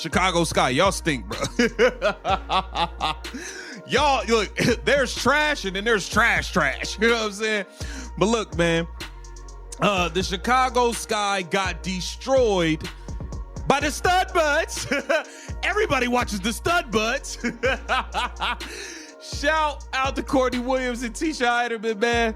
Chicago Sky, y'all stink, bro. Y'all, look, there's trash and then there's trash. You know what I'm saying? But look, man, the Chicago Sky got destroyed by the stud buds. Everybody watches the stud buds. Shout out to Courtney Williams and Tisha Heiderman, man.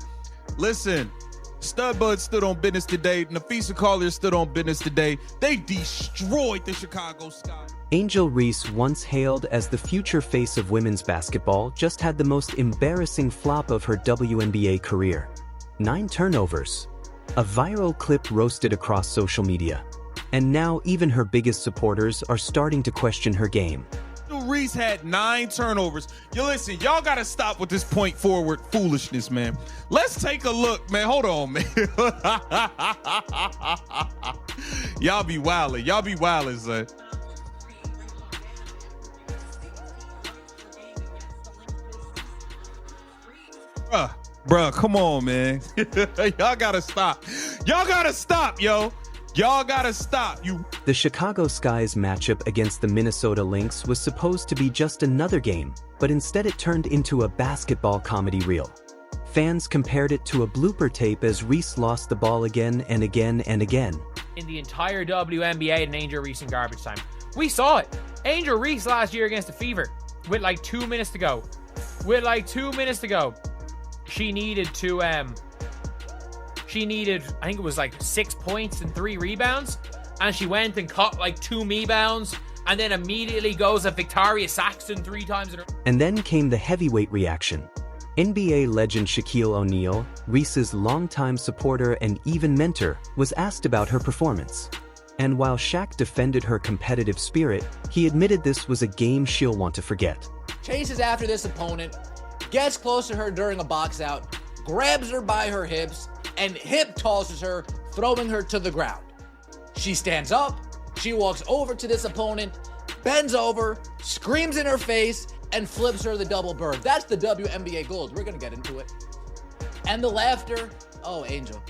Listen, stud buds stood on business today. Nafisa Collier stood on business today. They destroyed the Chicago Sky. Angel Reese, once hailed as the future face of women's basketball, just had the most embarrassing flop of her WNBA career. 9 turnovers. A viral clip roasted across social media. And now even her biggest supporters are starting to question her game. Reese had 9 turnovers. Yo, listen, y'all gotta stop with this point forward foolishness, man. Let's take a look, man. Hold on, man. Y'all be wildin', son. Bruh, come on, man. Y'all gotta stop. Y'all gotta stop, yo. Y'all gotta stop. The Chicago Sky's matchup against the Minnesota Lynx was supposed to be just another game, but instead it turned into a basketball comedy reel. Fans compared it to a blooper tape as Reese lost the ball again and again and again. In the entire WNBA and Angel Reese in garbage time. We saw it. Angel Reese last year against the Fever with like 2 minutes to go. She needed, I think it was like 6 points and 3 rebounds. And she went and caught like 2 rebounds and then immediately goes at Victoria Saxton 3 times in a row. And then came the heavyweight reaction. NBA legend Shaquille O'Neal, Reese's longtime supporter and even mentor, was asked about her performance. And while Shaq defended her competitive spirit, he admitted this was a game she'll want to forget. Chases after this opponent, gets close to her during a box out, grabs her by her hips, and hip tosses her, throwing her to the ground. She stands up, she walks over to this opponent, bends over, screams in her face, and flips her the double bird. That's the WNBA gold. We're gonna get into it. And the laughter. Oh, Angel.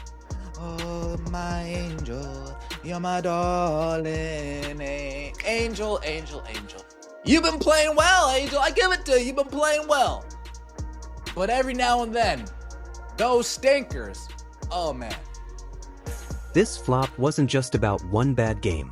Oh, my angel. You're my darling. Angel. You've been playing well, Angel. I give it to you. You've been playing well. But every now and then, those stinkers. Oh, man. This flop wasn't just about one bad game.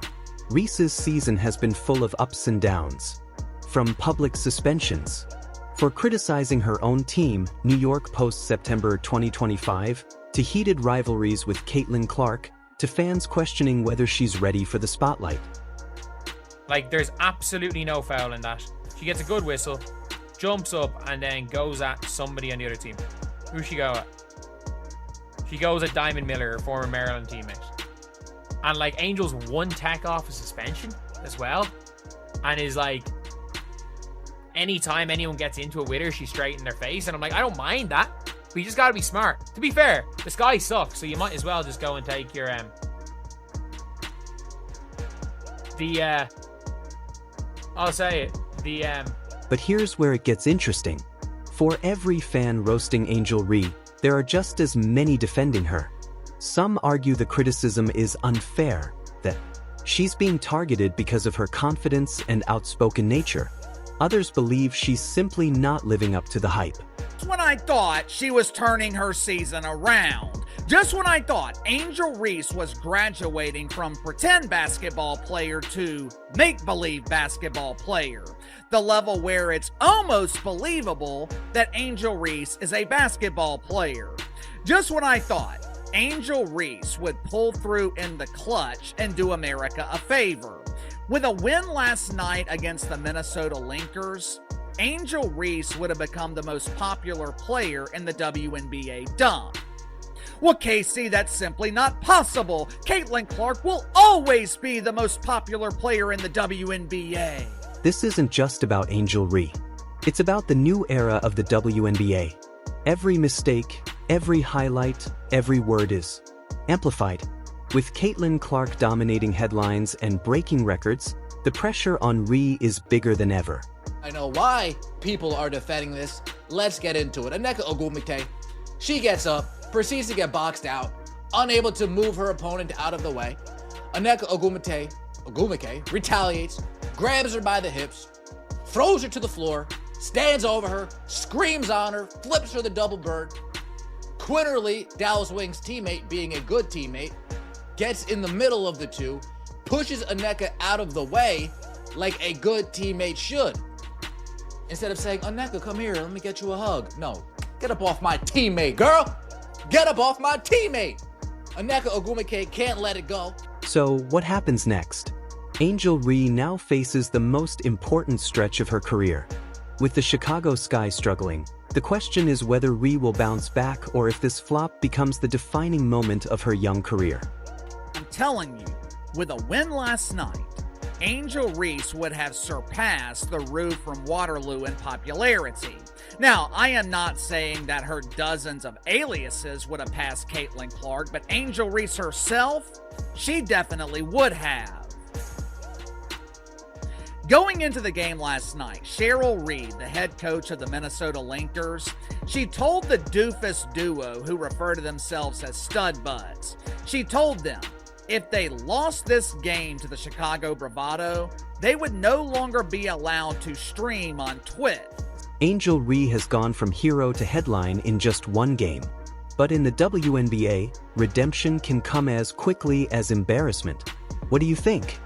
Reese's season has been full of ups and downs. From public suspensions for criticizing her own team, New York post-September 2025, to heated rivalries with Caitlin Clark, to fans questioning whether she's ready for the spotlight. Like, there's absolutely no foul in that. She gets a good whistle, jumps up, and then goes at somebody on the other team. Who she go at? She goes at Diamond Miller, her former Maryland teammate. And, like, Angel's 1 tech off a suspension as well. And is like, anytime anyone gets into it with her, she's straight in their face. And I'm like, I don't mind that. But you just gotta be smart. To be fair, the Sky sucks, so you might as well just go and take your I'll say it. But here's where it gets interesting. For every fan roasting Angel Reese, there are just as many defending her. Some argue the criticism is unfair, that she's being targeted because of her confidence and outspoken nature. Others believe she's simply not living up to the hype. When I thought she was turning her season around, just when I thought Angel Reese was graduating from pretend basketball player to make-believe basketball player, the level where it's almost believable that Angel Reese is a basketball player. Just when I thought Angel Reese would pull through in the clutch and do America a favor. With a win last night against the Minnesota Lynx, Angel Reese would have become the most popular player in the WNBA dump. Well, Casey, that's simply not possible. Caitlin Clark will always be the most popular player in the WNBA. This isn't just about Angel Reese. It's about the new era of the WNBA. Every mistake, every highlight, every word is amplified. With Caitlin Clark dominating headlines and breaking records, the pressure on Reese is bigger than ever. I know why people are defending this. Let's get into it. Nneka Ogwumike, she gets up, proceeds to get boxed out, unable to move her opponent out of the way. Nneka Ogwumike retaliates, grabs her by the hips, throws her to the floor, stands over her, screams on her, flips her the double bird. Quinterly, Dallas Wing's teammate, being a good teammate, gets in the middle of the two, pushes Onyeka out of the way like a good teammate should. Instead of saying, Onyeka, come here, let me get you a hug. No, get up off my teammate, girl. Get up off my teammate. Onyeka Ogwumike can't let it go. So what happens next? Angel Reese now faces the most important stretch of her career. With the Chicago Sky struggling, the question is whether Reese will bounce back or if this flop becomes the defining moment of her young career. I'm telling you, with a win last night, Angel Reese would have surpassed the Rue from Waterloo in popularity. Now, I am not saying that her dozens of aliases would have passed Caitlin Clark, but Angel Reese herself, she definitely would have. Going into the game last night, Cheryl Reed, the head coach of the Minnesota Lynxers, she told the doofus duo who refer to themselves as stud buds, she told them if they lost this game to the Chicago Bravado, they would no longer be allowed to stream on Twitch. Angel Reese has gone from hero to headline in just one game. But in the WNBA, redemption can come as quickly as embarrassment. What do you think?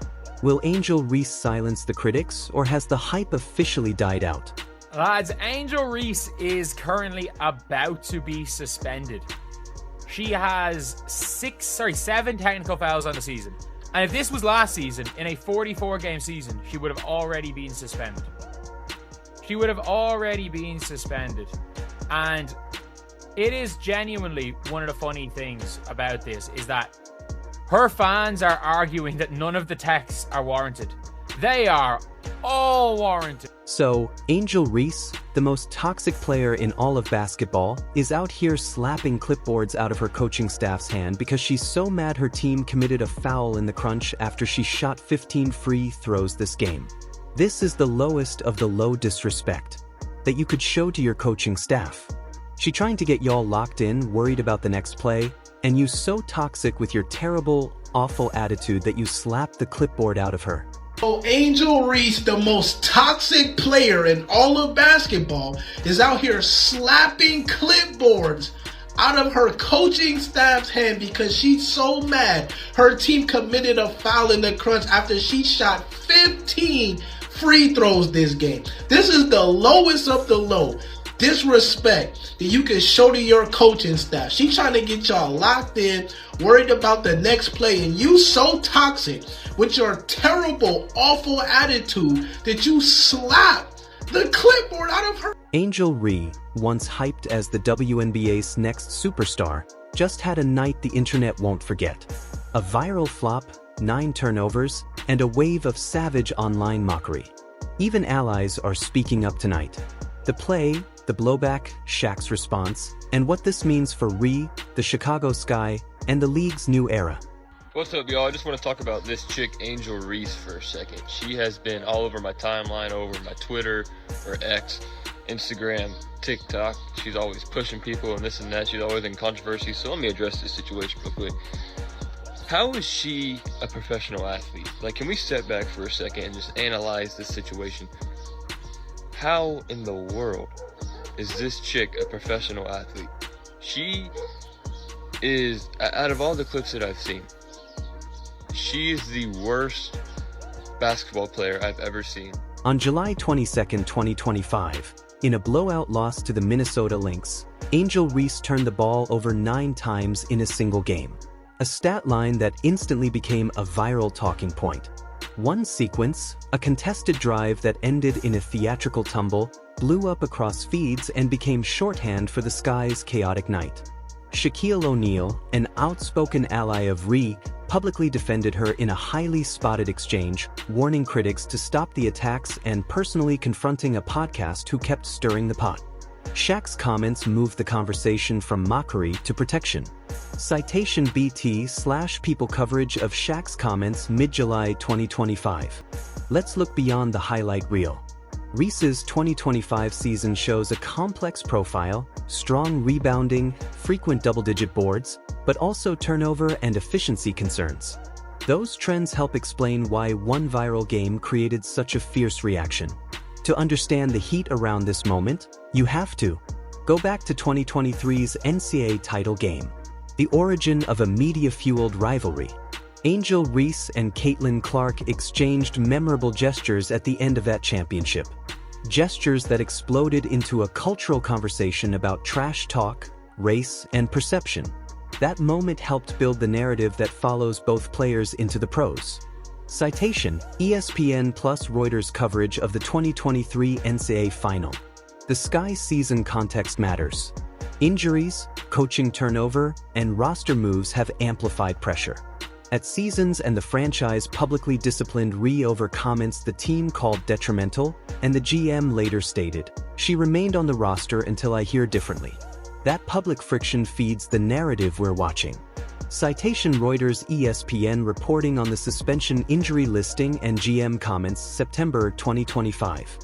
Will Angel Reese silence the critics, or has the hype officially died out? Lads, Angel Reese is currently about to be suspended. She has 7 technical fouls on the season. And if this was last season, in a 44-game season, she would have already been suspended. She would have already been suspended. And it is genuinely one of the funny things about this is that her fans are arguing that none of the texts are warranted. They are all warranted. So, Angel Reese, the most toxic player in all of basketball, is out here slapping clipboards out of her coaching staff's hand because she's so mad her team committed a foul in the crunch after she shot 15 free throws this game. This is the lowest of the low disrespect that you could show to your coaching staff. She trying to get y'all locked in, worried about the next play, and you so toxic with your terrible, awful attitude that you slapped the clipboard out of her. So Angel Reese, the most toxic player in all of basketball, is out here slapping clipboards out of her coaching staff's hand because she's so mad her team committed a foul in the crunch after she shot 15 free throws this game. This is the lowest of the low disrespect that you can show to your coaching staff. She's trying to get y'all locked in, worried about the next play, and you so toxic with your terrible, awful attitude that you slap the clipboard out of her. Angel Reese, once hyped as the WNBA's next superstar, just had a night the internet won't forget. A viral flop, 9 turnovers, and a wave of savage online mockery. Even allies are speaking up tonight. The play, the blowback, Shaq's response, and what this means for Reese, the Chicago Sky, and the league's new era. What's up, y'all? I just want to talk about this chick, Angel Reese, for a second. She has been all over my timeline, over my Twitter, or X, Instagram, TikTok. She's always pushing people and this and that. She's always in controversy. So let me address this situation real quick. How is she a professional athlete? Like, can we step back for a second and just analyze this situation? How in the world is this chick a professional athlete? She is, out of all the clips that I've seen, she is the worst basketball player I've ever seen. On July 22, 2025, in a blowout loss to the Minnesota Lynx, Angel Reese turned the ball over 9 times in a single game. A stat line that instantly became a viral talking point. One sequence, a contested drive that ended in a theatrical tumble, blew up across feeds and became shorthand for the Sky's chaotic night. Shaquille O'Neal, an outspoken ally of Reese, publicly defended her in a highly spotted exchange, warning critics to stop the attacks and personally confronting a podcast who kept stirring the pot. Shaq's comments moved the conversation from mockery to protection. Citation BT/People coverage of Shaq's comments mid-July 2025. Let's look beyond the highlight reel. Reese's 2025 season shows a complex profile, strong rebounding, frequent double-digit boards, but also turnover and efficiency concerns. Those trends help explain why one viral game created such a fierce reaction. To understand the heat around this moment, you have to go back to 2023's NCAA title game, the origin of a media-fueled rivalry. Angel Reese and Caitlin Clark exchanged memorable gestures at the end of that championship. Gestures that exploded into a cultural conversation about trash talk, race, and perception. That moment helped build the narrative that follows both players into the pros. Citation: ESPN plus Reuters coverage of the 2023 NCAA Final. The Sky season context matters. Injuries, coaching turnover, and roster moves have amplified pressure. At seasons and the franchise publicly disciplined Ree over comments the team called detrimental, and the GM later stated, "She remained on the roster until I hear differently." That public friction feeds the narrative we're watching. Citation: Reuters ESPN reporting on the suspension injury listing and GM comments September 2025.